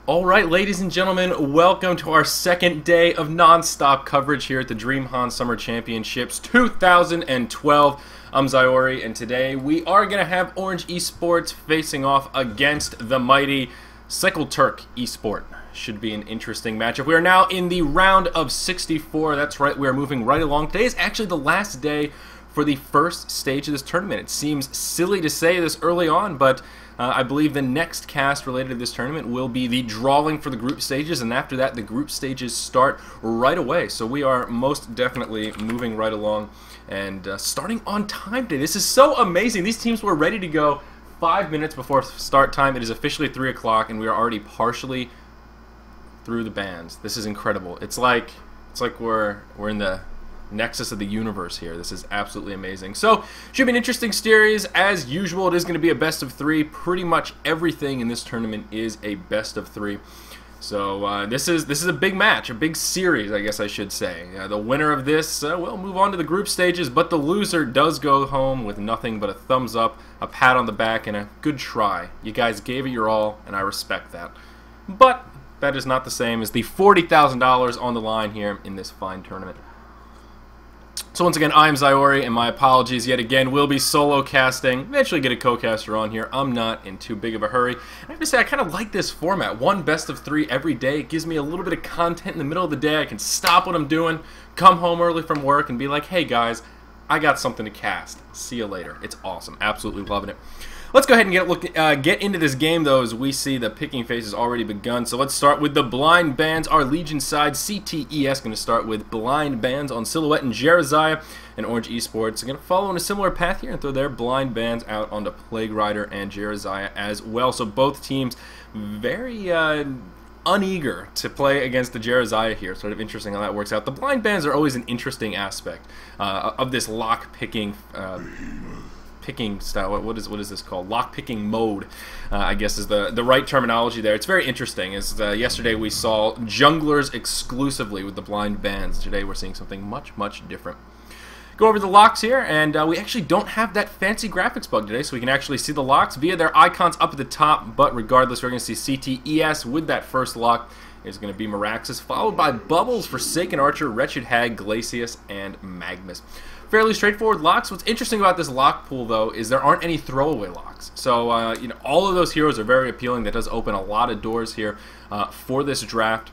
Alright, ladies and gentlemen, welcome to our second day of non-stop coverage here at the DreamHoN Summer Championships 2012. I'm Zyori, and today we are going to have ORGE Esports facing off against the mighty CTeS Esport. Should be an interesting matchup. We are now in the round of 64. That's right, we are moving right along. Today is actually the last day for the first stage of this tournament. It seems silly to say this early on, but I believe the next cast related to this tournament will be the drawing for the group stages, and after that the group stages start right away. So we are most definitely moving right along and starting on time today. This is so amazing. These teams were ready to go 5 minutes before start time. It is officially 3 o'clock and we are already partially through the bands. This is incredible. It's like we're in the nexus of the universe here. This is absolutely amazing. So, should be an interesting series. As usual, it is going to be a best of 3. Pretty much everything in this tournament is a best of 3. So, this is a big match, a big series, I guess I should say. The winner of this will move on to the group stages, but the loser does go home with nothing but a thumbs up, a pat on the back, and a good try. You guys gave it your all, and I respect that. But that is not the same as the $40,000 on the line here in this fine tournament. So once again, I'm Zyori, and my apologies yet again. We'll be solo casting. Eventually get a co-caster on here. I'm not in too big of a hurry. I have to say, I kind of like this format. One best of 3 every day. It gives me a little bit of content in the middle of the day. I can stop what I'm doing, come home early from work, and be like, hey guys, I got something to cast. See you later. It's awesome. Absolutely loving it. Let's go ahead and get into this game, though, as we see the picking phase has already begun. So let's start with the blind bands. Our Legion side, CTeS, going to start with blind bands on Silhouette and Jeremiah, and ORGE Esports are going to follow in a similar path here and throw their blind bands out onto Plague Rider and Jeremiah as well. So both teams very uneager to play against the Jeremiah here. Sort of interesting how that works out. The blind bands are always an interesting aspect of this lock picking style. What is this called? Lock-picking mode, I guess is the right terminology there. It's very interesting. As yesterday we saw junglers exclusively with the blind bands. Today we're seeing something much different. Go over the locks here, and we actually don't have that fancy graphics bug today, so we can actually see the locks via their icons up at the top. But regardless, we're going to see CTeS with that first lock. Is going to be Meraxis, followed by Bubbles, Forsaken Archer, Wretched Hag, Glacius, and Magnus. Fairly straightforward locks. What's interesting about this lock pool, though, is there aren't any throwaway locks. So, you know, all of those heroes are very appealing. That does open a lot of doors here for this draft.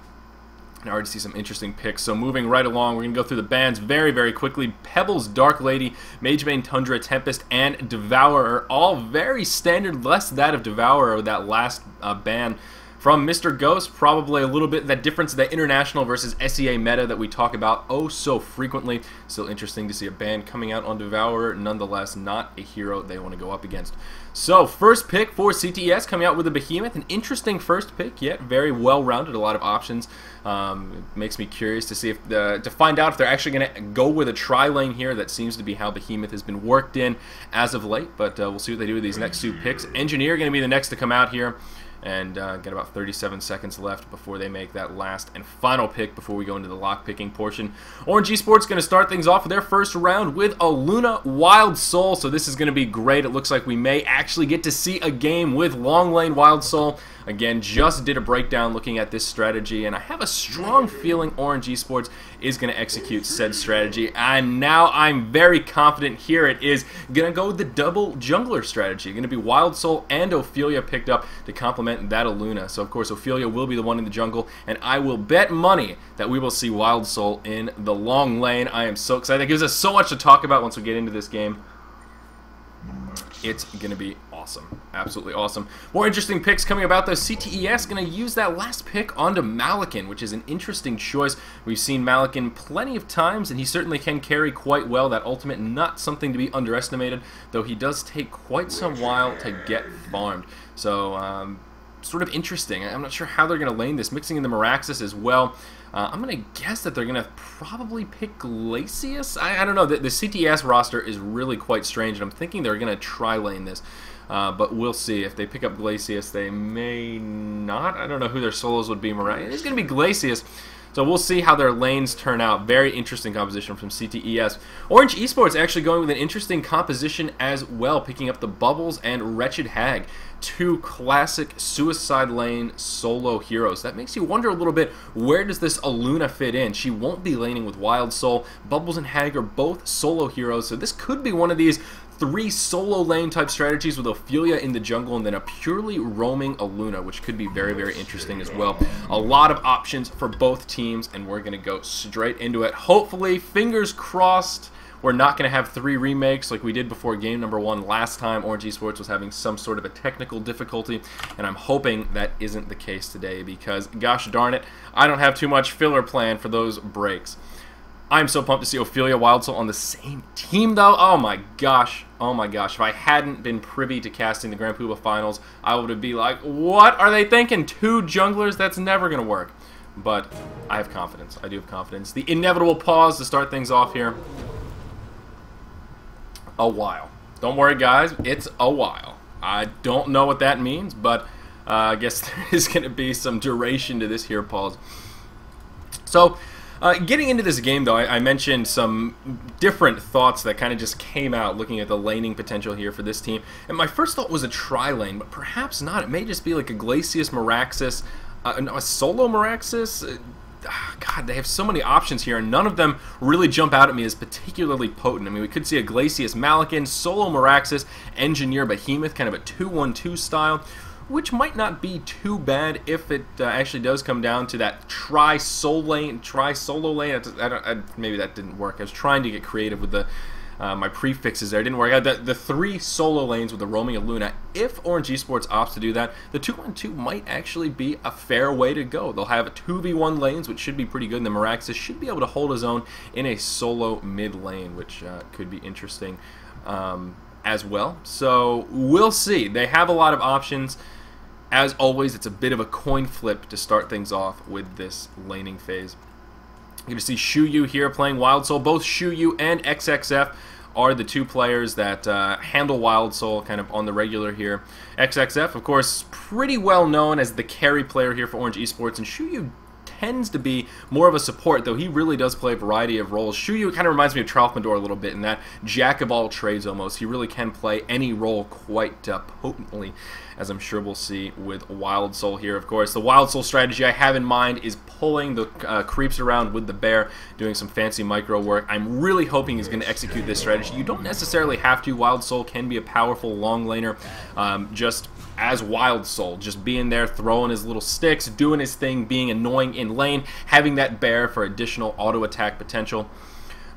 And I already see some interesting picks. So moving right along, we're going to go through the bands very quickly. Pebbles, Dark Lady, Magebane, Tundra, Tempest, and Devourer. All very standard, less that of Devourer, that last ban from Mr. Ghost. Probably a little bit that difference in the international versus SEA meta that we talk about oh so frequently. Still interesting to see a ban coming out on Devourer. Nonetheless, not a hero they want to go up against. So, first pick for CTeS coming out with a Behemoth. An interesting first pick, yet very well-rounded. A lot of options. It makes me curious to see if to find out if they're actually going to go with a tri-lane here. That seems to be how Behemoth has been worked in as of late. But we'll see what they do with these next 2 picks. Engineer going to be the next to come out here. And got about 37 seconds left before they make that last and final pick before we go into the lock-picking portion. ORGE Esports going to start things off with their first round with a Luna Wild Soul. So this is going to be great. It looks like we may actually get to see a game with Long Lane Wild Soul. Again, just did a breakdown looking at this strategy, and I have a strong feeling ORGE Esports is going to execute said strategy. And now I'm very confident here it is going to go with the double jungler strategy. Going to be Wild Soul and Ophelia picked up to complement that of Luna. So, of course, Ophelia will be the one in the jungle, and I will bet money that we will see Wild Soul in the long lane. I am so excited. It gives us so much to talk about once we get into this game. It's going to be awesome. Absolutely awesome. More interesting picks coming about, though. CTeS going to use that last pick onto Malakin, which is an interesting choice. We've seen Malakin plenty of times, and he certainly can carry quite well. That ultimate, not something to be underestimated, though he does take quite some while to get farmed. So, sort of interesting. I'm not sure how they're going to lane this. Mixing in the Meraxis as well. I'm going to guess that they're going to probably pick Glacius. I don't know. The CTeS roster is really quite strange, and I'm thinking they're going to tri-lane this. But we'll see. If they pick up Glacius, they may not. I don't know who their solos would be. It's going to be Glacius. So we'll see how their lanes turn out. Very interesting composition from CTeS. ORGE Esports actually going with an interesting composition as well, picking up the Bubbles and Wretched Hag. Two classic suicide lane solo heroes. That makes you wonder a little bit, where does this Aluna fit in? She won't be laning with Wild Soul. Bubbles and Hag are both solo heroes, so this could be one of these 3 solo lane type strategies with Ophelia in the jungle and then a purely roaming Aluna, which could be very, very interesting as well. A lot of options for both teams, and we're going to go straight into it. Hopefully, fingers crossed, we're not going to have 3 remakes like we did before game number 1 last time. ORGE Esports was having some sort of a technical difficulty, and I'm hoping that isn't the case today because, gosh darn it, I don't have too much filler plan for those breaks. I'm so pumped to see Ophelia Wild Soul on the same team, though. Oh my gosh. Oh my gosh. If I hadn't been privy to casting the Grand Poobah Finals, I would be like, what are they thinking? 2 junglers? That's never going to work. But I have confidence. I do have confidence. The inevitable pause to start things off here. A while. Don't worry, guys. It's a while. I don't know what that means, but I guess there is going to be some duration to this here pause. So, getting into this game, though, I mentioned some different thoughts that kind of just came out looking at the laning potential here for this team. And my first thought was a tri-lane, but perhaps not. It may just be like a Glacius Meraxes, a solo Meraxes. God, they have so many options here, and none of them really jump out at me as particularly potent. I mean, we could see a Glacius Malakin, solo Meraxes, Engineer Behemoth, kind of a 2-1-2 style, which might not be too bad if it actually does come down to that tri-solo lane. Maybe that didn't work. I was trying to get creative with the my prefixes there. It didn't work out. The 3 solo lanes with the roaming Aluna. If ORGE Esports opts to do that, the 2-1-2 might actually be a fair way to go. They'll have 2v1 lanes, which should be pretty good, and the Meraxes should be able to hold his own in a solo mid lane, which could be interesting as well. So we'll see. They have a lot of options. As always, it's a bit of a coin flip to start things off with this laning phase. You're going to see Shuyu here playing Wild Soul. Both Shuyu and XXF are the 2 players that handle Wild Soul kind of on the regular here. XXF, of course, pretty well known as the carry player here for ORGE Esports, and Shuyu tends to be more of a support, though he really does play a variety of roles. Shuyu kind of reminds me of Tralfmador a little bit in that jack of all trades almost. He really can play any role quite potently, as I'm sure we'll see with Wild Soul here. Of course, the Wild Soul strategy I have in mind is pulling the creeps around with the bear, doing some fancy micro work. I'm really hoping he's going to execute this strategy. You don't necessarily have to. Wild Soul can be a powerful long laner, just as Wild Soul, just being there, throwing his little sticks, doing his thing, being annoying in lane, having that bear for additional auto attack potential.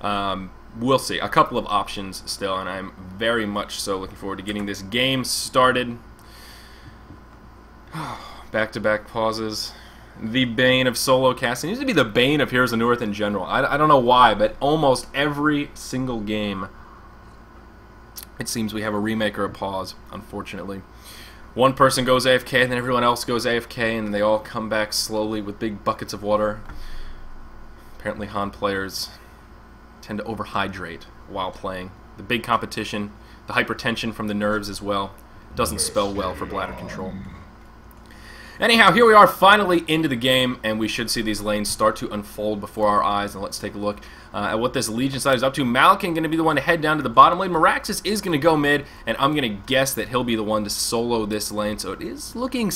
We'll see. A couple of options still, and I'm very much so looking forward to getting this game started. Back-to-back pauses. The bane of solo casting. It used to be the bane of Heroes of Newerth in general. I don't know why, but almost every single game, it seems we have a remake or a pause, unfortunately. One person goes AFK, and then everyone else goes AFK, and they all come back slowly with big buckets of water. Apparently HoN players tend to overhydrate while playing. The big competition, the hypertension from the nerves as well, doesn't spell well for bladder control. Anyhow, here we are finally into the game, and we should see these lanes start to unfold before our eyes. And let's take a look at what this Legion side is up to. Malakin going to be the one to head down to the bottom lane. Meraxes is going to go mid, and I'm going to guess that he'll be the one to solo this lane. So it is looking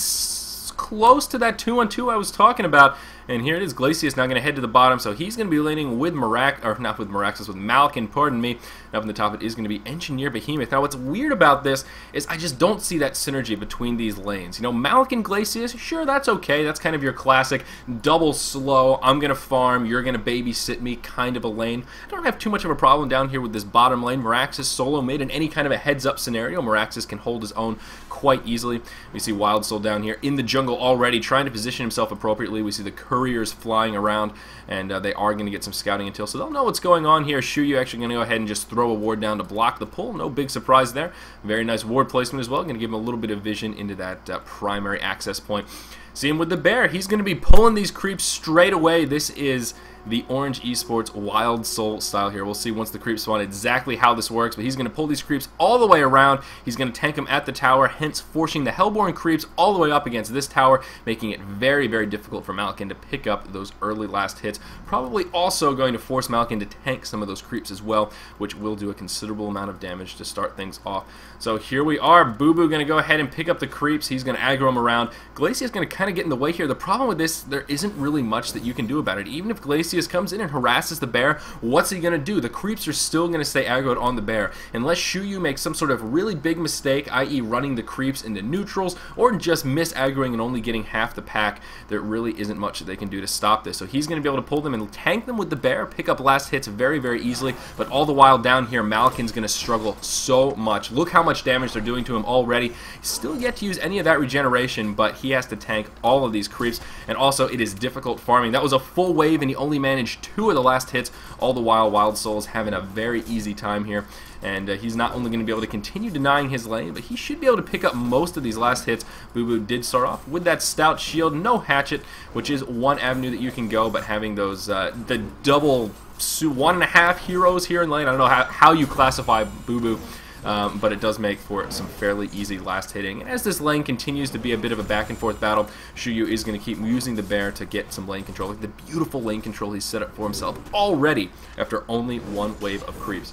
close to that 2-on-2 I was talking about. And here it is. Glacius now going to head to the bottom, so he's going to be laning with with Malakin, pardon me. And up in the top it is going to be Engineer Behemoth. Now what's weird about this is I just don't see that synergy between these lanes. You know, Malakin, Glacius, sure, that's okay. That's kind of your classic double slow, I'm going to farm, you're going to babysit me kind of a lane. I don't have too much of a problem down here with this bottom lane. Meraxes solo mid in any kind of a heads-up scenario. Meraxes can hold his own quite easily. We see Wild Soul down here in the jungle already, trying to position himself appropriately. We see the couriers flying around, and they are going to get some scouting intel, so they'll know what's going on here. Shuyu actually going to go ahead and just throw a ward down to block the pull. No big surprise there. Very nice ward placement as well. Going to give him a little bit of vision into that primary access point. See him with the bear. He's going to be pulling these creeps straight away. This is the Orange Esports Wild Soul style here. We'll see once the creeps spawn exactly how this works, but he's going to pull these creeps all the way around. He's going to tank them at the tower, hence forcing the Hellborn creeps all the way up against this tower, making it very, very difficult for Malkin to pick up those early last hits. Probably also going to force Malkin to tank some of those creeps as well, which will do a considerable amount of damage to start things off. So here we are. Boo Boo going to go ahead and pick up the creeps. He's going to aggro them around. Glacius going to kind of get in the way here. The problem with this, there isn't really much that you can do about it. Even if Glacius comes in and harasses the bear, what's he going to do? The creeps are still going to stay aggroed on the bear. Unless Shuyu makes some sort of really big mistake, i.e. running the creeps into neutrals, or just miss aggroing and only getting half the pack, there really isn't much that they can do to stop this. So he's going to be able to pull them and tank them with the bear, pick up last hits very, very easily, but all the while down here, Malkin's going to struggle so much. Look how much damage they're doing to him already. He's still yet to use any of that regeneration, but he has to tank all of these creeps, and also it is difficult farming. That was a full wave, and he only managed 2 of the last hits, all the while Wild Soul's having a very easy time here. And he's not only going to be able to continue denying his lane, but he should be able to pick up most of these last hits. Boo Boo did start off with that stout shield, no hatchet, which is one avenue that you can go, but having those, the double 1.5 heroes here in lane, I don't know how you classify Boo Boo. But it does make for some fairly easy last hitting. And as this lane continues to be a bit of a back and forth battle, Shuyu is going to keep using the bear to get some lane control. Like the beautiful lane control he's set up for himself already after only 1 wave of creeps.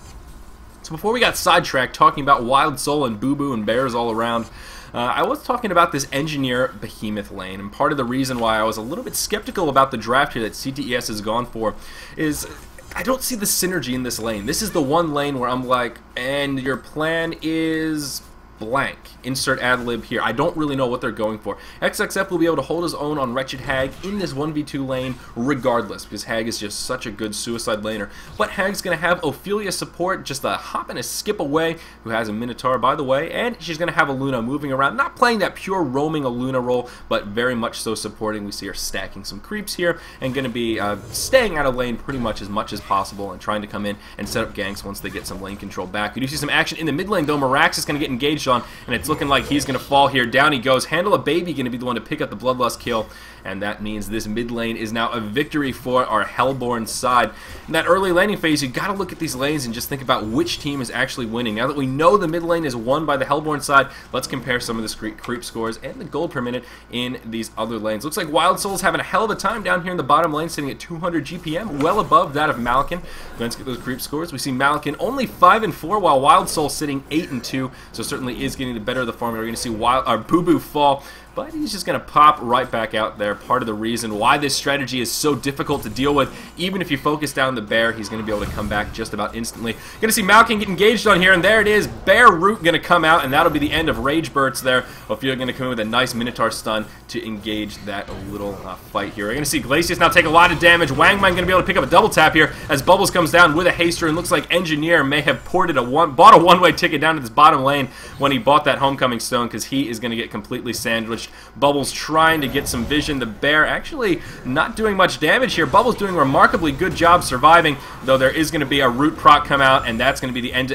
So before we got sidetracked talking about Wild Soul and Boo Boo and bears all around, I was talking about this Engineer Behemoth lane, and part of the reason why I was a little bit skeptical about the draft here that CTeS has gone for is I don't see the synergy in this lane. This is the one lane where I'm like, and your plan is blank. Insert ad lib here. I don't really know what they're going for. XXF will be able to hold his own on Wretched Hag in this 1v2 lane regardless, because Hag is just such a good suicide laner. But Hag's going to have Ophelia support, just a hop and a skip away, who has a Minotaur, by the way, and she's going to have a Luna moving around, not playing that pure roaming a Luna role, but very much so supporting. We see her stacking some creeps here, and going to be staying out of lane pretty much as possible, and trying to come in and set up ganks once they get some lane control back. We do see some action in the mid lane, though. Mirax is going to get engaged on, and it's looking like he's going to fall here. Down he goes. Handle a Baby going to be the one to pick up the Bloodlust kill, and that means this mid lane is now a victory for our Hellborn side. In that early laning phase, you got to look at these lanes and just think about which team is actually winning. Now that we know the mid lane is won by the Hellborn side, let's compare some of the creep scores and the gold per minute in these other lanes. Looks like Wild Soul's having a hell of a time down here in the bottom lane, sitting at 200 GPM, well above that of Malkin. Let's get those creep scores. We see Malkin only 5-4, while Wild Soul sitting 8-2, so certainly is getting the better of the formula. We're going to see Boo Boo fall, but he's just going to pop right back out there. Part of the reason why this strategy is so difficult to deal with, even if you focus down the bear, he's going to be able to come back just about instantly. Going to see Malkin get engaged on here, and there it is. Bear Root going to come out, and that'll be the end of Rage Bursts there. Ophelia going to come in with a nice Minotaur stun to engage that little fight here. We're going to see Glacius now take a lot of damage. Wangman going to be able to pick up a double tap here as Bubbles comes down with a haster, and looks like Engineer may have bought a one-way ticket down to this bottom lane when he bought that Homecoming Stone, because he is going to get completely sandwiched. Bubbles trying to get some vision. The bear actually not doing much damage here. Bubbles doing a remarkably good job surviving, though there is going to be a root proc come out, and that's going to be the end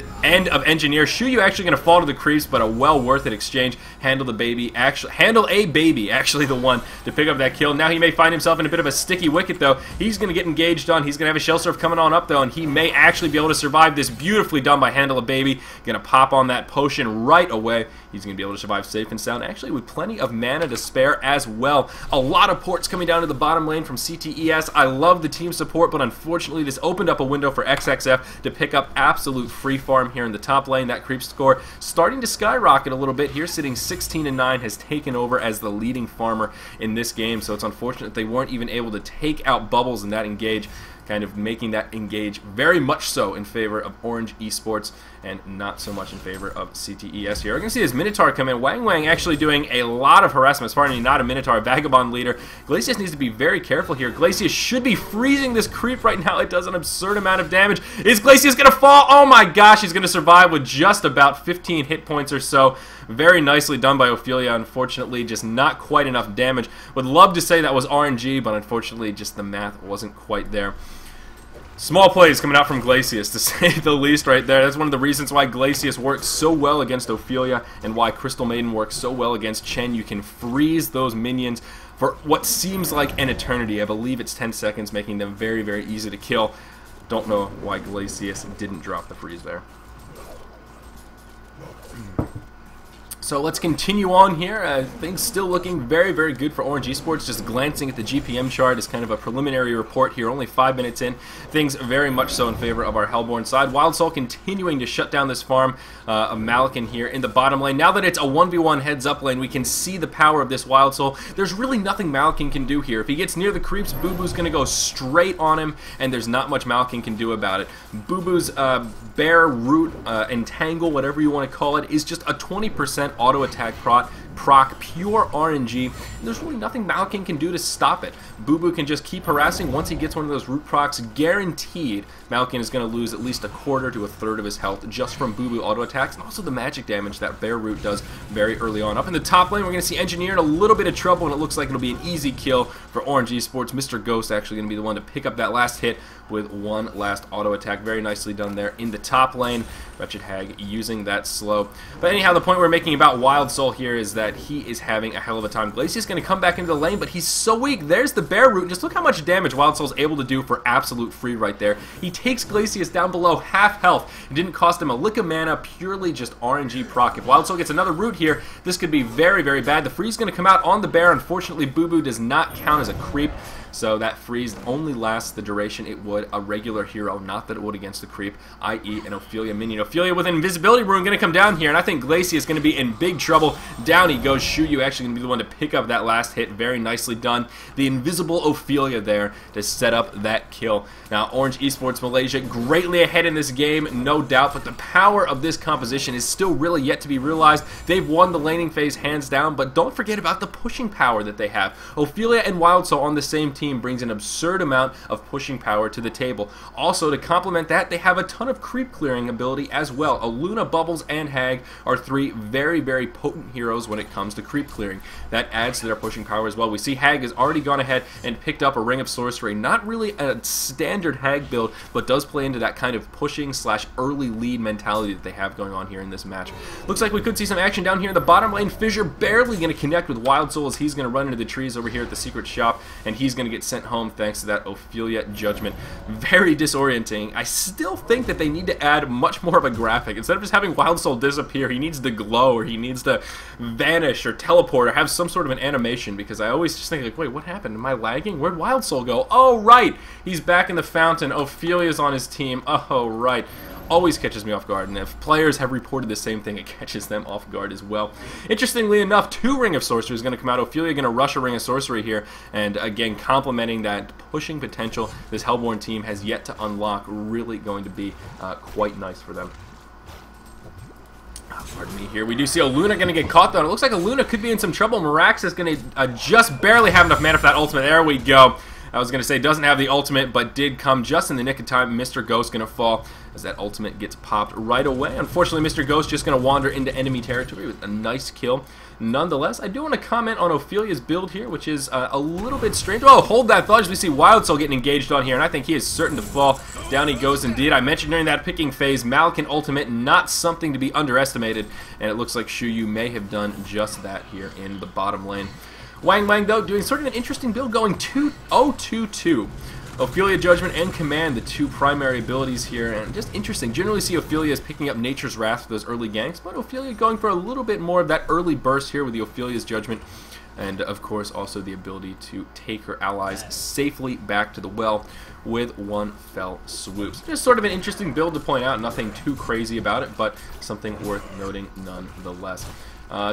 of Engineer. Shuyu actually going to fall to the creeps, but a well worth it exchange. Handle a Baby, actually the one to pick up that kill. Now he may find himself in a bit of a sticky wicket, though. He's going to get engaged on. He's going to have a Shell Surf coming on up, though, and he may actually be able to survive this. Beautifully done by Handle a Baby. Going to pop on that potion right away. He's going to be able to survive safe and sound, actually with plenty of mana to spare as well. A lot of ports coming down to the bottom lane from CTeS. I love the team support, but unfortunately this opened up a window for XXF to pick up absolute free farm here in the top lane. That creep score starting to skyrocket a little bit here, sitting 16-9, has taken over as the leading farmer in this game, so it's unfortunate they weren't even able to take out Bubbles in that engage, kind of making that engage very much so in favor of Orange Esports and not so much in favor of CTeS here. We're going to see his Minotaur come in. Wang actually doing a lot of harassment. As far as not a Minotaur, a Vagabond leader. Glacius needs to be very careful here. Glacius should be freezing this creep right now. It does an absurd amount of damage. Is Glacius going to fall? Oh my gosh, he's going to survive with just about 15 hit points or so. Very nicely done by Ophelia. Unfortunately, just not quite enough damage. Would love to say that was RNG, but unfortunately, just the math wasn't quite there. Small plays coming out from Glacius, to say the least, right there. That's one of the reasons why Glacius works so well against Ophelia and why Crystal Maiden works so well against Chen. You can freeze those minions for what seems like an eternity. I believe it's 10 seconds, making them very, very easy to kill. Don't know why Glacius didn't drop the freeze there. So let's continue on here. Things still looking very, very good for ORGE Esports. Just glancing at the GPM chart as kind of a preliminary report here, only 5 minutes in. Things very much so in favor of our Hellborn side. Wild Soul continuing to shut down this farm of Malikan here in the bottom lane. Now that it's a 1v1 heads-up lane, we can see the power of this Wild Soul. There's really nothing Malikan can do here. If he gets near the creeps, Boo Boo's going to go straight on him, and there's not much Malikan can do about it. Boo Boo's Bear, Root, Entangle, whatever you want to call it, is just a 20% auto attack proc, pure RNG, and there's really nothing Malikan can do to stop it. Boo Boo can just keep harassing. Once he gets one of those root procs, guaranteed Malikan is going to lose at least a quarter to a third of his health just from Boo Boo auto attacks, and also the magic damage that Bear Root does very early on. Up in the top lane, we're going to see Engineer in a little bit of trouble, and it looks like it'll be an easy kill for ORGE Esports. Mr. Ghost actually going to be the one to pick up that last hit with one last auto attack. Very nicely done there in the top lane. Wretched Hag using that slow. But anyhow, the point we're making about Wild Soul here is that he is having a hell of a time. Glacius is going to come back into the lane, but he's so weak. There's the Bear Root. Just look how much damage Wild Soul's able to do for absolute free right there. He takes Glacius down below half health. It didn't cost him a lick of mana, purely just RNG proc. If Wild Soul gets another root here, this could be very, very bad. The freeze is going to come out on the Bear. Unfortunately, Boo Boo does not count as a creep. So that freeze only lasts the duration it would a regular hero, not that it would against the creep, i.e. an Ophelia minion. Ophelia with an invisibility rune going to come down here, and I think Glacius is going to be in big trouble. Down he goes. Shuyu actually going to be the one to pick up that last hit. Very nicely done. The invisible Ophelia there to set up that kill. Now, ORGE Esports Malaysia greatly ahead in this game, no doubt, but the power of this composition is still really yet to be realized. They've won the laning phase hands down, but don't forget about the pushing power that they have. Ophelia and Wild Soul on the same team brings an absurd amount of pushing power to the table. Also, to complement that, they have a ton of creep clearing ability as well. Aluna, Bubbles, and Hag are three very, very potent heroes when it comes to creep clearing. That adds to their pushing power as well. We see Hag has already gone ahead and picked up a Ring of Sorcery. Not really a standard Hag build, but does play into that kind of pushing slash early lead mentality that they have going on here in this match. Looks like we could see some action down here in the bottom lane. Fissure barely going to connect with Wild Soul as he's going to run into the trees over here at the secret shop, and he's going to get sent home thanks to that Ophelia judgment. Very disorienting. I still think that they need to add much more of a graphic. Instead of just having Wild Soul disappear, he needs to glow, or he needs to vanish, or teleport, or have some sort of an animation, because I always just think, like, wait, what happened? Am I lagging? Where'd Wild Soul go? Oh, right! He's back in the fountain. Ophelia's on his team. Oh, right. Always catches me off guard, and if players have reported the same thing, it catches them off guard as well. Interestingly enough, 2 Ring of Sorcery is going to come out. Ophelia going to rush a Ring of Sorcery here, and again, complementing that pushing potential this Hellborn team has yet to unlock. Really going to be quite nice for them. Pardon me here. We do see Aluna going to get caught, though. And it looks like Aluna could be in some trouble. Mirax is going to just barely have enough mana for that ultimate. There we go. I was going to say doesn't have the ultimate, but did come just in the nick of time. Mr. Ghost going to fall as that ultimate gets popped right away. Unfortunately, Mr. Ghost just going to wander into enemy territory with a nice kill. Nonetheless, I do want to comment on Ophelia's build here, which is a little bit strange. Oh, hold that thought as we see Wild Soul getting engaged on here, and I think he is certain to fall. Down he goes indeed. I mentioned during that picking phase, Malikan ultimate, not something to be underestimated, and it looks like Shuyu may have done just that here in the bottom lane. Wang Wang, though, doing sort of an interesting build, going 2-0-2-2. Ophelia, Judgment, and Command, the 2 primary abilities here, and just interesting. Generally see Ophelia as picking up Nature's Wrath for those early ganks, but Ophelia going for a little bit more of that early burst here with the Ophelia's Judgment, and of course also the ability to take her allies safely back to the well with one fell swoop. So just sort of an interesting build to point out, nothing too crazy about it, but something worth noting nonetheless.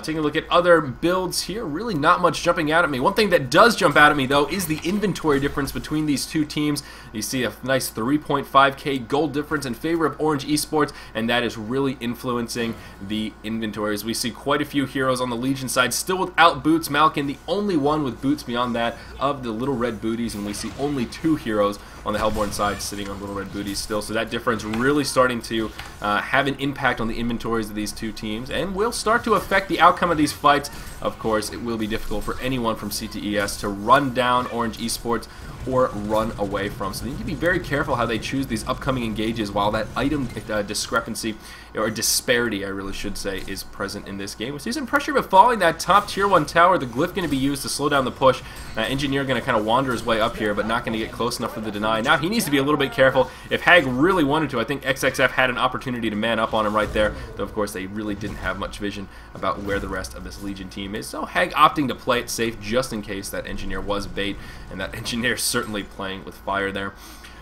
Taking a look at other builds here, really not much jumping out at me. One thing that does jump out at me, though, is the inventory difference between these two teams. You see a nice 3.5k gold difference in favor of ORGE Esports, and that is really influencing the inventories. We see quite a few heroes on the Legion side still without boots. Malikan, the only one with boots beyond that of the little red booties, and we see only 2 heroes on the Hellborn side sitting on little red booties still. So that difference really starting to have an impact on the inventories of these two teams, and will start to affect the outcome of these fights. Of course, it will be difficult for anyone from CTeS to run down ORGE Esports or run away from. So they need to be very careful how they choose these upcoming engages while that item discrepancy, or disparity I really should say, is present in this game. We see some pressure but falling that top tier 1 tower. The glyph going to be used to slow down the push. Engineer going to kind of wander his way up here, but not going to get close enough for the deny. Now he needs to be a little bit careful. If Hag really wanted to, I think XXF had an opportunity to man up on him right there, though of course they really didn't have much vision about where the rest of this Legion team is. So Hag opting to play it safe just in case that Engineer was bait, and that Engineer certainly playing with fire there.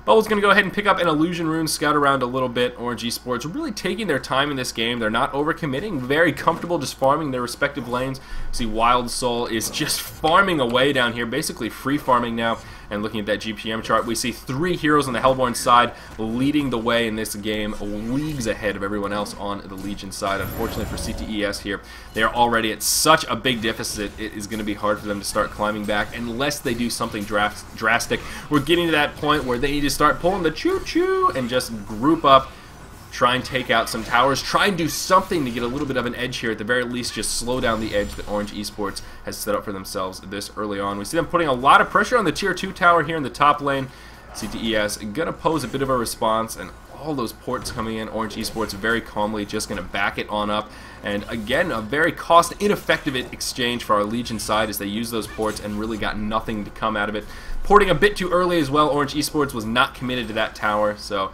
Bubble's going to go ahead and pick up an Illusion Rune, scout around a little bit. ORGE Esports really taking their time in this game. They're not overcommitting, very comfortable just farming their respective lanes. See, Wild Soul is just farming away down here, basically free farming now. And looking at that GPM chart, we see 3 heroes on the Hellborn side leading the way in this game, leagues ahead of everyone else on the Legion side. Unfortunately for CTeS here, they are already at such a big deficit, it is going to be hard for them to start climbing back unless they do something drastic. We're getting to that point where they need to start pulling the choo-choo and just group up, try and take out some towers, try and do something to get a little bit of an edge here. At the very least, just slow down the edge that ORGE Esports has set up for themselves this early on. We see them putting a lot of pressure on the tier 2 tower here in the top lane. CTeS gonna pose a bit of a response, and all those ports coming in. ORGE Esports very calmly just gonna back it on up. And again, a very cost-ineffective exchange for our Legion side as they use those ports and really got nothing to come out of it. Porting a bit too early as well. ORGE Esports was not committed to that tower, so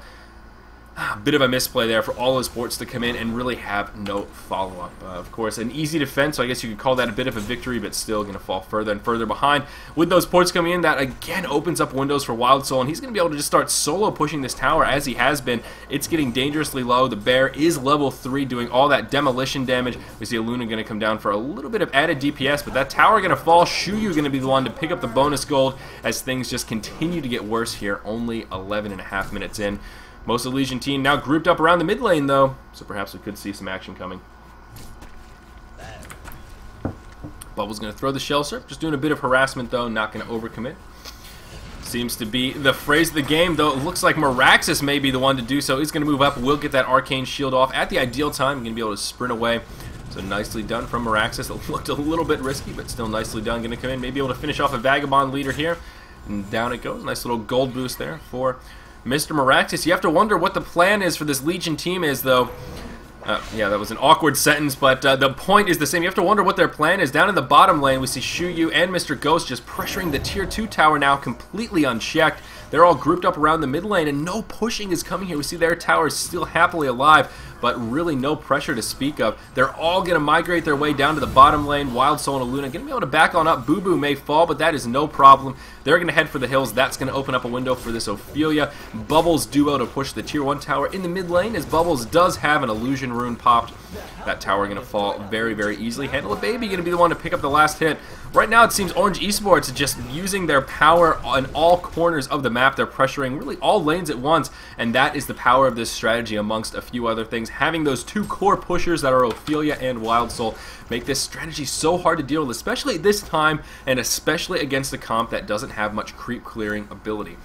a bit of a misplay there for all those ports to come in and really have no follow-up. Of course, an easy defense, so I guess you could call that a bit of a victory, but still going to fall further and further behind. With those ports coming in, that again opens up windows for Wild Soul, and he's going to be able to just start solo pushing this tower as he has been. It's getting dangerously low. The bear is level 3, doing all that demolition damage. We see a Luna going to come down for a little bit of added DPS, but that tower going to fall. Shuyu going to be the one to pick up the bonus gold as things just continue to get worse here, only 11.5 minutes in. Most of the Legion team now grouped up around the mid lane, though, so perhaps we could see some action coming. Bubble's going to throw the Shell Surf, just doing a bit of harassment, though, not going to overcommit. Seems to be the phrase of the game, though it looks like Meraxis may be the one to do so. He's going to move up, will get that Arcane Shield off at the ideal time. Going to be able to sprint away. So nicely done from Meraxis. It looked a little bit risky, but still nicely done. Going to come in, maybe able to finish off a Vagabond leader here. And down it goes. Nice little gold boost there for Mr. Meraxis. You have to wonder what the plan is for this Legion team is, though. Yeah, that was an awkward sentence, but the point is the same. You have to wonder what their plan is. Down in the bottom lane, we see Shuyu and Mr. Ghost just pressuring the tier 2 tower now, completely unchecked. They're all grouped up around the mid lane, and no pushing is coming here. We see their tower is still happily alive, but really no pressure to speak of. They're all going to migrate their way down to the bottom lane. Wild Soul and Luna going to be able to back on up. Boo Boo may fall, but that is no problem. They're going to head for the hills. That's going to open up a window for this Ophelia. Bubbles duo to push the tier 1 tower in the mid lane, as Bubbles does have an Illusion Rune popped. That tower going to fall very, very easily. Handle a Baby going to be the one to pick up the last hit. Right now it seems ORGE Esports is just using their power on all corners of the map. They're pressuring really all lanes at once, and that is the power of this strategy amongst a few other things. Having those 2 core pushers that are Ophelia and Wild Soul make this strategy so hard to deal with, especially at this time, and especially against a comp that doesn't have much creep clearing ability.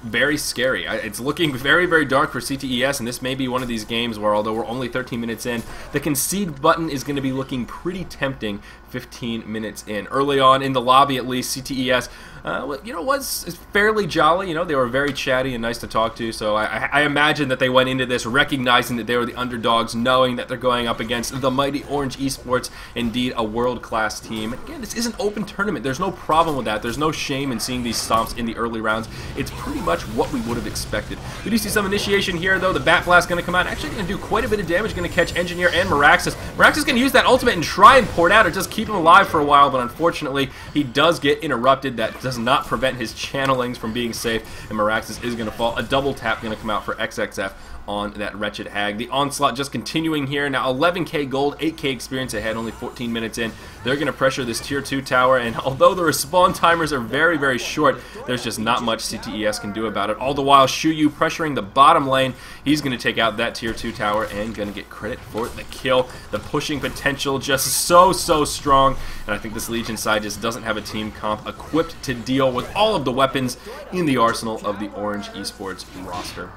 Very scary. It's looking very, very dark for CTeS, and this may be one of these games where, although we're only 13 minutes in, the concede button is going to be looking pretty tempting 15 minutes in. Early on in the lobby, at least, CTeS was fairly jolly. They were very chatty and nice to talk to, so I imagine that they went into this recognizing that they were the underdogs, knowing that they're going up against the mighty ORGE Esports, indeed a world-class team. Again, this is an open tournament. There's no problem with that. There's no shame in seeing these stomps in the early rounds. It's pretty much what we would have expected. We do see some initiation here, though. The Bat Blast going to come out. Actually going to do quite a bit of damage. Going to catch Engineer and Meraxis. Meraxis going to use that ultimate and try and port out or just keep him alive for a while, but unfortunately, he does get interrupted. That does not prevent his channelings from being safe, and Meraxis is going to fall. A double tap going to come out for XXF on that wretched Hag. The onslaught just continuing here. Now 11k gold, 8k experience ahead, only 14 minutes in. They're going to pressure this tier 2 tower, and although the respawn timers are very, very short, there's just not much CTeS can do about it. All the while, Shuyu pressuring the bottom lane. He's going to take out that tier 2 tower and going to get credit for the kill. The pushing potential just so strong, and I think this Legion side just doesn't have a team comp equipped to deal with all of the weapons in the arsenal of the ORGE Esports roster.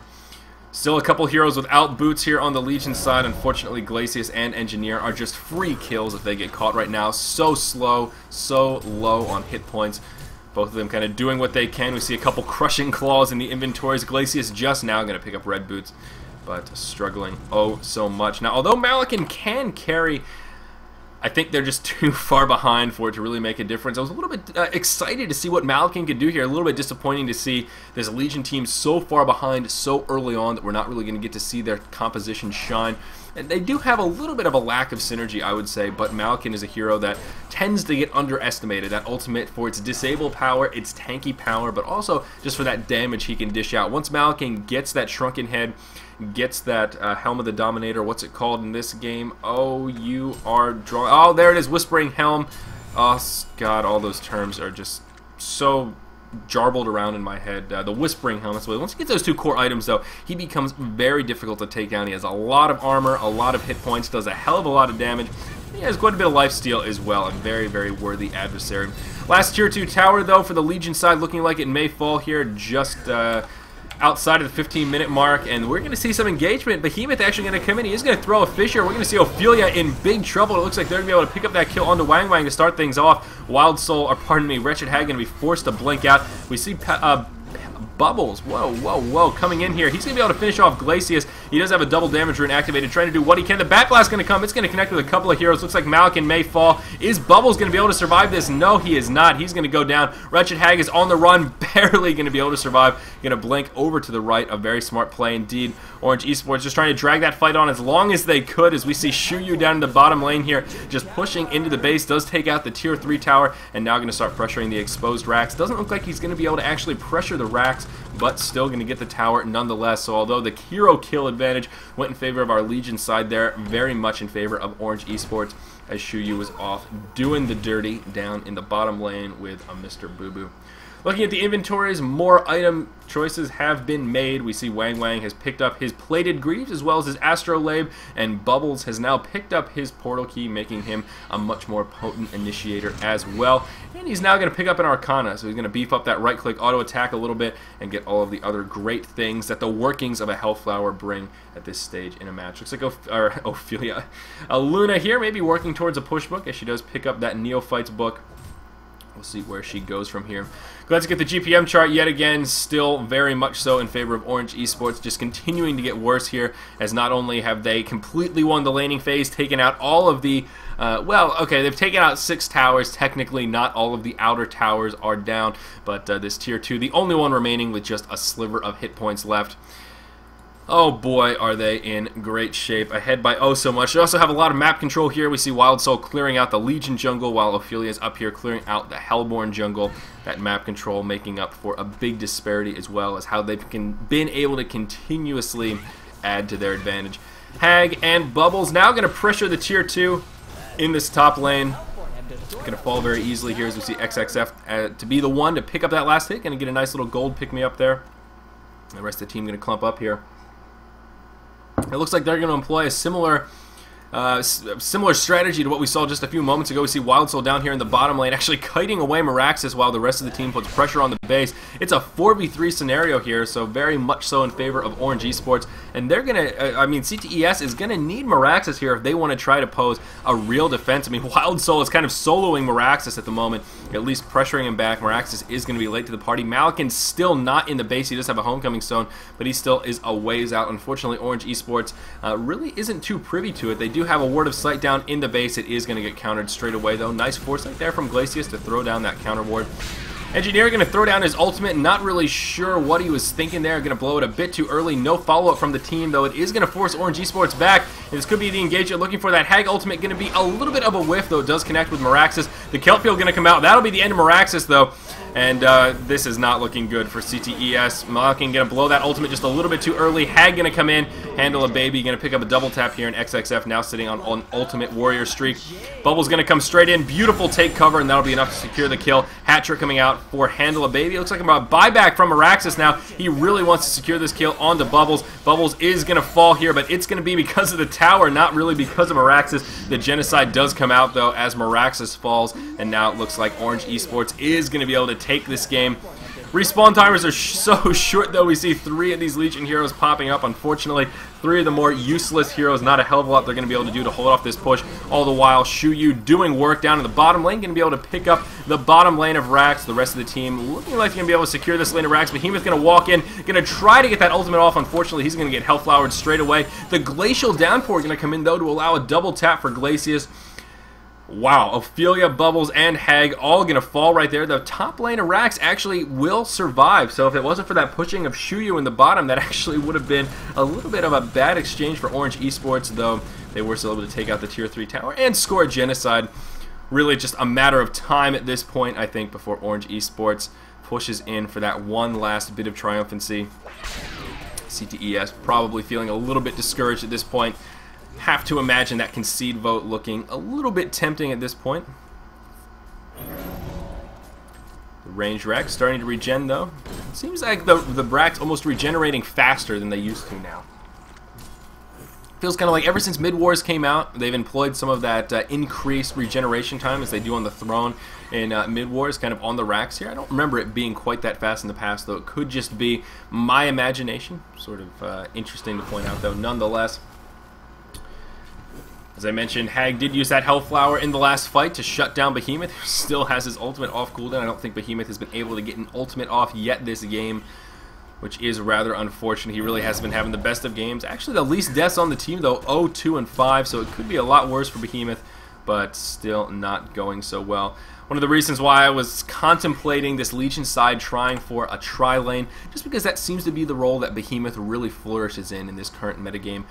Still a couple heroes without boots here on the Legion side. Unfortunately, Glacius and Engineer are just free kills if they get caught right now. So slow, so low on hit points. Both of them kind of doing what they can. We see a couple crushing claws in the inventories. Glacius just now going to pick up red boots, but struggling oh so much. Now, although Malakin can carry, I think they're just too far behind for it to really make a difference. I was a little bit excited to see what Malakin could do here. A little bit disappointing to see this Legion team so far behind so early on that we're not really going to get to see their composition shine. And they do have a little bit of a lack of synergy, I would say, but Malakin is a hero that tends to get underestimated. That ultimate for its disable power, its tanky power, but also just for that damage he can dish out. Once Malakin gets that shrunken head, gets that Helm of the Dominator, what's it called in this game? Oh, you are drawing. Oh, there it is, Whispering Helm. Oh, God, all those terms are just so jarbled around in my head. The Whispering Helm, that's what. Once he gets those two core items, though, he becomes very difficult to take down. He has a lot of armor, a lot of hit points, does a hell of a lot of damage. He has quite a bit of lifesteal as well. A very, very worthy adversary. Last tier 2 tower, though, for the Legion side, looking like it may fall here just outside of the 15-minute mark, and we're going to see some engagement. Behemoth actually going to come in. He is going to throw a Fissure. We're going to see Ophelia in big trouble. It looks like they're going to be able to pick up that kill onto Wang Wang to start things off. Wild Soul, or pardon me, Wretched Hag going to be forced to blink out. We see Bubbles, whoa, whoa, whoa, coming in here. He's going to be able to finish off Glacius. He does have a double damage rune activated, trying to do what he can. The Bat Blast going to come. It's going to connect with a couple of heroes. Looks like Malakin may fall. Is Bubbles going to be able to survive this? No, he is not. He's going to go down. Wretched Hag is on the run, barely going to be able to survive. Going to blink over to the right. A very smart play indeed. Orange Esports just trying to drag that fight on as long as they could, as we see Shuyu down in the bottom lane here, just pushing into the base. Does take out the tier 3 tower, and now going to start pressuring the exposed racks. Doesn't look like he's going to be able to actually pressure the racks, but still going to get the tower nonetheless. So although the hero kill advantage went in favor of our Legion side there, very much in favor of Orange Esports, as Shuyu was off doing the dirty down in the bottom lane with a Mr. Boo Boo. Looking at the inventories, more item choices have been made. We see Wang Wang has picked up his Plated Greaves as well as his Astrolabe, and Bubbles has now picked up his Portal Key, making him a much more potent initiator as well. And he's now going to pick up an Arcana, so he's going to beef up that right-click auto attack a little bit and get all of the other great things that the workings of a Hellflower bring at this stage in a match. Looks like Ophelia. Luna here maybe working towards a push book as she does pick up that Neophytes book. We'll see where she goes from here. Glad to get the GPM chart yet again, still very much so in favor of Orange Esports, just continuing to get worse here, as not only have they completely won the laning phase, taken out all of the, well, okay, they've taken out 6 towers, technically not all of the outer towers are down, but this tier 2, the only one remaining with just a sliver of hit points left. Oh boy, are they in great shape. Ahead by oh so much. They also have a lot of map control here. We see Wild Soul clearing out the Legion jungle, while Ophelia is up here clearing out the Hellborn jungle. That map control making up for a big disparity, as well as how they've been able to continuously add to their advantage. Hag and Bubbles now going to pressure the tier 2 in this top lane. Going to fall very easily here as we see XXF to be the one to pick up that last hit. Going to get a nice little gold pick me up there. The rest of the team going to clump up here. It looks like they're going to employ a similar strategy to what we saw just a few moments ago. We see Wild Soul down here in the bottom lane actually kiting away Meraxis while the rest of the team puts pressure on the base. It's a 4v3 scenario here, so very much so in favor of Orange Esports. And they're going to, I mean, CTeS is going to need Meraxis here if they want to try to pose a real defense. I mean, Wild Soul is kind of soloing Meraxis at the moment, at least pressuring him back. Meraxis is going to be late to the party. Malakin's still not in the base. He does have a Homecoming Stone, but he still is a ways out. Unfortunately, Orange Esports really isn't too privy to it. They do have a Ward of Sight down in the base. It is going to get countered straight away, though. Nice foresight there from Glacius to throw down that counter ward. Engineer going to throw down his ultimate. Not really sure what he was thinking there. Going to blow it a bit too early. No follow-up from the team, though. It is going to force Orange Esports back. And this could be the engagement looking for. That Hag ultimate going to be a little bit of a whiff, though. It does connect with Meraxis. The Kelpfield going to come out. That'll be the end of Meraxis, though. And this is not looking good for CTeS. Malakin going to blow that ultimate just a little bit too early. Hag going to come in, handle a baby. Going to pick up a double tap here, and XXF now sitting on ultimate warrior streak. Bubbles going to come straight in. Beautiful take cover, and that'll be enough to secure the kill. Hat-trick coming out for handle a baby. It looks like a buyback from Meraxis now. He really wants to secure this kill onto Bubbles. Bubbles is going to fall here, but it's going to be because of the tower, not really because of Meraxis. The Genocide does come out, though, as Meraxis falls, and now it looks like Orange Esports is going to be able to take this game. Respawn timers are so short, though. We see 3 of these Legion heroes popping up. Unfortunately, 3 of the more useless heroes. Not a hell of a lot they're going to be able to do to hold off this push. All the while, Shuyu doing work down in the bottom lane. Going to be able to pick up the bottom lane of Rax. The rest of the team looking like they're going to be able to secure this lane of Rax. Behemoth going to walk in. Going to try to get that ultimate off. Unfortunately, he's going to get Hellflowered straight away. The Glacial Downpour going to come in, though, to allow a double tap for Glacius. Wow, Ophelia, Bubbles, and Hag all going to fall right there. The top lane of Rax actually will survive. So if it wasn't for that pushing of Shuyu in the bottom, that actually would have been a little bit of a bad exchange for Orange Esports, though they were still able to take out the Tier 3 tower and score a Genocide. Really just a matter of time at this point, I think, before Orange Esports pushes in for that one last bit of triumphancy. CTeS probably feeling a little bit discouraged at this point. Have to imagine that concede vote looking a little bit tempting at this point. The ranged Rex starting to regen, though. It seems like the Brax almost regenerating faster than they used to now. Feels kind of like ever since Mid Wars came out, they've employed some of that increased regeneration time as they do on the throne in Mid Wars, kind of on the racks here. I don't remember it being quite that fast in the past, though. It could just be my imagination. Sort of interesting to point out, though, nonetheless. As I mentioned, Hag did use that Hellflower in the last fight to shut down Behemoth, who still has his ultimate off cooldown. I don't think Behemoth has been able to get an ultimate off yet this game, which is rather unfortunate. He really hasn't been having the best of games. Actually, the least deaths on the team, though, 0-2 and 5, so it could be a lot worse for Behemoth, but still not going so well. One of the reasons why I was contemplating this Legion side trying for a tri-lane, just because that seems to be the role that Behemoth really flourishes in this current metagame.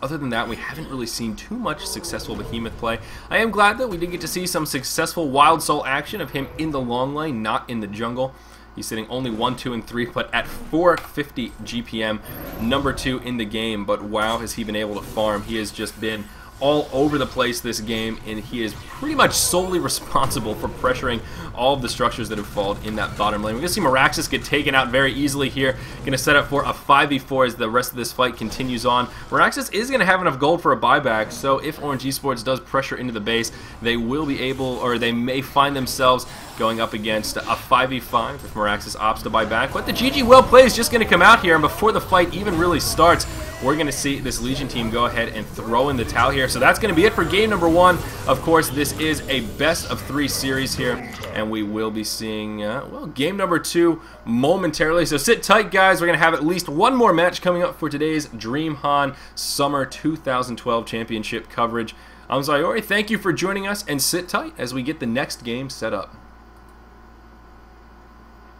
Other than that, we haven't really seen too much successful Behemoth play. I am glad that we did get to see some successful Wild Soul action of him in the long lane, not in the jungle. He's sitting only 1, 2, and 3, but at 450 GPM, number 2 in the game. But wow, has he been able to farm. He has just been all over the place this game, and he is pretty much solely responsible for pressuring all of the structures that have fallen in that bottom lane. We're going to see Meraxis get taken out very easily here. Going to set up for a 5v4 as the rest of this fight continues on. Meraxis is going to have enough gold for a buyback, so if Orange Esports does pressure into the base, they will be able, or they may find themselves going up against a 5v5 if Meraxis opts to buy back. But the GG well play is just going to come out here, and before the fight even really starts, we're going to see this Legion team go ahead and throw in the towel here. So that's going to be it for game number 1. Of course, this is a best of 3 series here, and we will be seeing, well, game number 2 momentarily. So sit tight, guys. We're going to have at least one more match coming up for today's DreamHoN Summer 2012 Championship coverage. I'm Zyori. Thank you for joining us, and sit tight as we get the next game set up.